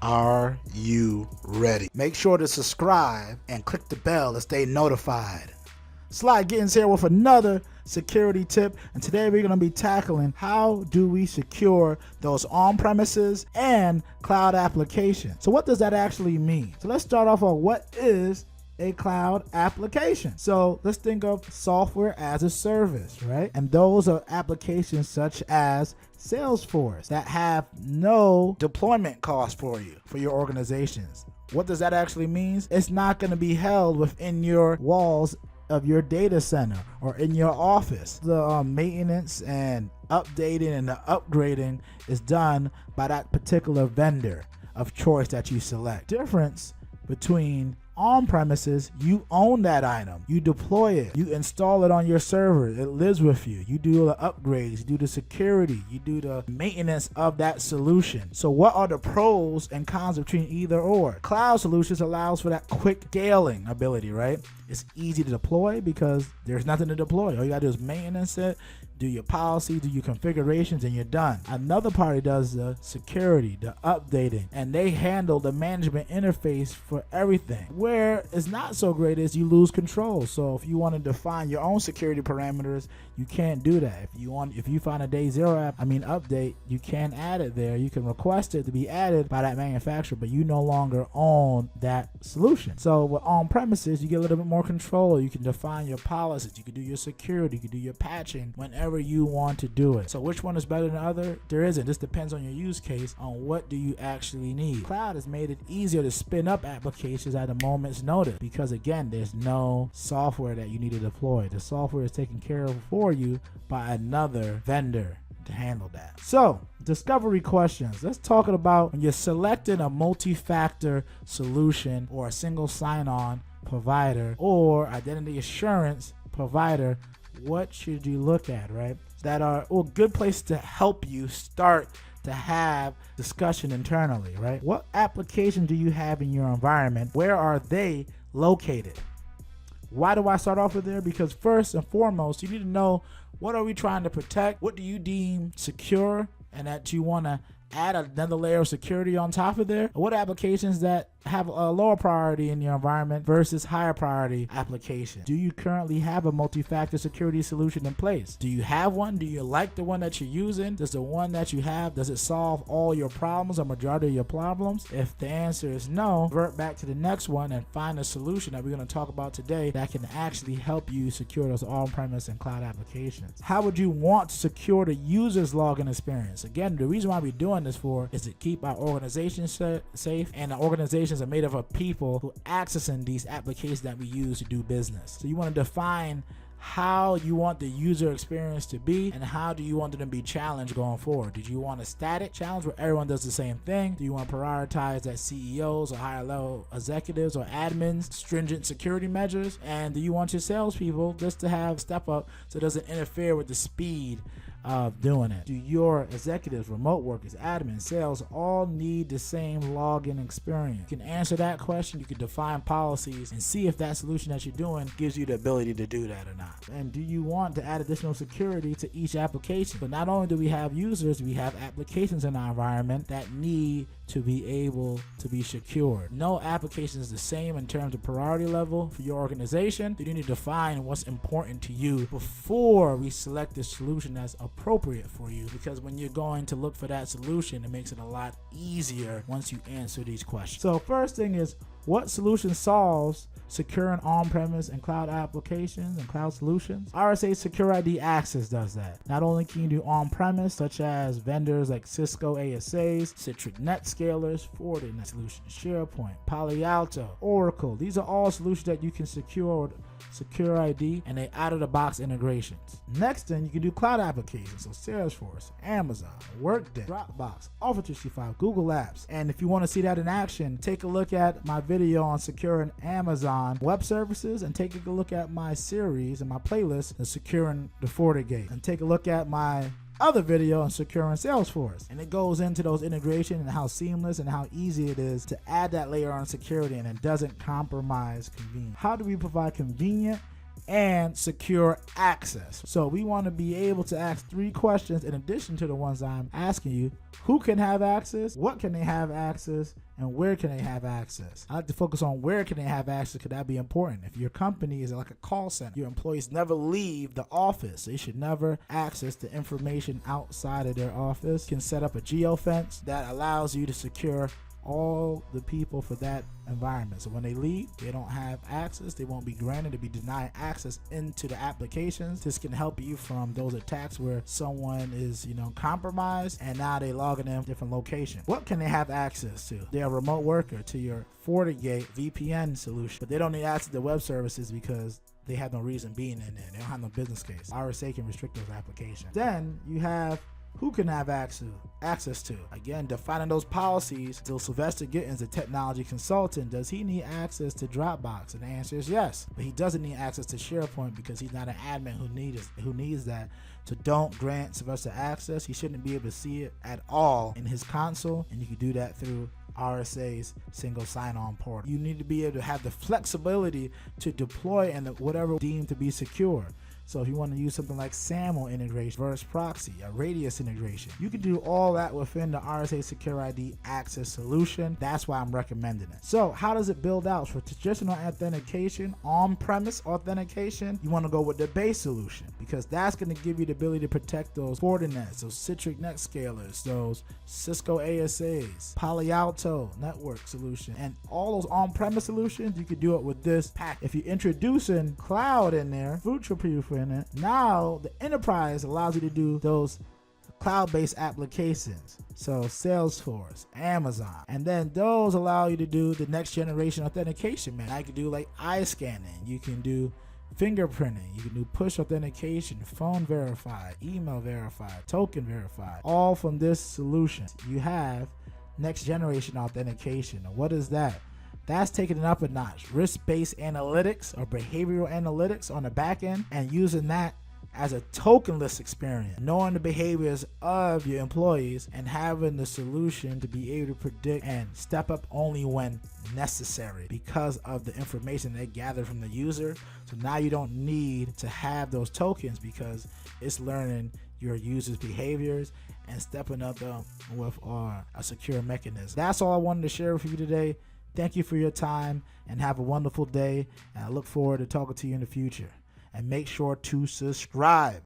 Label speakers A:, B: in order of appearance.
A: Are you ready? Make sure to subscribe and click the bell to stay notified. Sly Gittins here with another security tip, and today we're going to be tackling how do we secure those on-premises and cloud applications. So what does that actually mean? So let's start off on what is a cloud application. So let's think of software as a service, right? And those are applications such as Salesforce that have no deployment cost for you, for your organizations. What does that actually mean? It's not going to be held within your walls of your data center or in your office. The maintenance and updating and the upgrading is done by that particular vendor of choice that you select. Difference between on-premises, you own that item, you deploy it, you install it on your server, it lives with you, you do the upgrades, you do the security, you do the maintenance of that solution. So what are the pros and cons between either or? Cloud solutions allows for that quick scaling ability, right? It's easy to deploy because there's nothing to deploy. All you gotta do is maintenance it, do your policy, do your configurations, and you're done. Another party does the security, the updating, and they handle the management interface for everything. Where it's not so great is you lose control. So if you want to define your own security parameters, you can't do that. If you find a day zero update, you can add it there. You can request it to be added by that manufacturer, but you no longer own that solution. So with on-premises, you get a little bit more control. You can define your policies, you can do your security, you can do your patching whenever you want to do it. So which one is better than the other? There isn't. This depends on your use case, on what do you actually need. Cloud has made it easier to spin up applications at a moment's notice because, again, there's no software that you need to deploy. The software is taken care of for you by another vendor to handle that. So discovery questions. Let's talk about when you're selecting a multi-factor solution or a single sign-on provider or identity assurance provider. What should you look at, right? That are good place to help you start to have discussion internally, right? What application do you have in your environment? Where are they located? Why do I start off with there? Because first and foremost, you need to know, what are we trying to protect? What do you deem secure and that you want to add another layer of security on top of there? What applications that have a lower priority in your environment versus higher priority applications? Do you currently have a multi-factor security solution in place? Do you have one? Do you like the one that you're using? Does the one that you have, does it solve all your problems or majority of your problems? If the answer is no, revert back to the next one and find a solution that we're going to talk about today that can actually help you secure those on-premise and cloud applications. How would you want to secure the user's login experience? Again, the reason why we're doing this for is to keep our organization safe, and our organizations are made up of people who accessing these applications that we use to do business. So you want to define how you want the user experience to be and how do you want them to be challenged going forward. Did you want a static challenge where everyone does the same thing? Do you want to prioritize that CEOs or higher level executives or admins stringent security measures? And do you want your salespeople just to have step up so it doesn't interfere with the speed of doing it? Do your executives, remote workers, admins, sales all need the same login experience? You can answer that question. You can define policies and see if that solution that you're doing gives you the ability to do that or not. And do you want to add additional security to each application? But not only do we have users, we have applications in our environment that need to be able to be secured. No application is the same in terms of priority level for your organization. You need to define what's important to you before we select the solution that's appropriate for you, because when you're going to look for that solution, it makes it a lot easier once you answer these questions. So first thing is, what solution solves securing on-premise and cloud applications and cloud solutions? RSA SecurID Access does that. Not only can you do on-premise, such as vendors like Cisco ASAs, Citrix NetScalers, Fortinet Solutions, SharePoint, Palo Alto, Oracle. These are all solutions that you can secure with SecurID, and they out-of-the-box integrations. Next thing, you can do cloud applications, so Salesforce, Amazon, Workday, Dropbox, Office 365, Google Apps. And if you want to see that in action, take a look at my video on securing Amazon Web Services, and take a look at my series and my playlist on securing the FortiGate, and take a look at my other video on securing Salesforce, and it goes into those integrations and how seamless and how easy it is to add that layer on security, and it doesn't compromise convenience. How do we provide convenient and secure access. So we want to be able to ask 3 questions in addition to the ones I'm asking you. Who can have access? What can they have access? And where can they have access? I like to focus on where can they have access because that'd be important. If your company is like a call center, your employees never leave the office. They should never access the information outside of their office. You can set up a geofence that allows you to secure all the people for that environment. So when they leave, they don't have access. They won't be granted to be denied access into the applications. This can help you from those attacks where someone is, compromised and now they logging in a different location. What can they have access to? They're a remote worker to your FortiGate VPN solution, but they don't need access to web services because they have no reason being in there. They don't have no business case. RSA can restrict those applications. Then you have who can have access to. Again, defining those policies. So Sylvester Gittins, a technology consultant, does he need access to Dropbox? And the answer is yes, but he doesn't need access to SharePoint because he's not an admin who needs that. So don't grant Sylvester access. He shouldn't be able to see it at all in his console, and you can do that through RSA's single sign-on portal. You need to be able to have the flexibility to deploy and whatever deemed to be secure. So if you want to use something like SAML integration versus proxy, a radius integration, you can do all that within the RSA SecurID Access solution. That's why I'm recommending it. So how does it build out? For traditional authentication, on-premise authentication, you want to go with the base solution because that's going to give you the ability to protect those Fortinets, those Citrix NetScalers, those Cisco ASAs, Palo Alto network solution, and all those on-premise solutions. You can do it with this pack. If you're introducing cloud in there, future-proof in it, now the enterprise allows you to do those cloud-based applications. So Salesforce, Amazon, and then those allow you to do the next generation authentication, man. I can do like eye scanning, you can do fingerprinting, you can do push authentication, phone verified, email verified, token verified, all from this solution. You have next generation authentication. What is that? That's taking it up a notch. Risk-based analytics or behavioral analytics on the back end and using that as a tokenless experience, knowing the behaviors of your employees and having the solution to be able to predict and step up only when necessary because of the information they gather from the user. So now you don't need to have those tokens because it's learning your users' behaviors and stepping up with a secure mechanism. That's all I wanted to share with you today. Thank you for your time and have a wonderful day. And I look forward to talking to you in the future. And make sure to subscribe.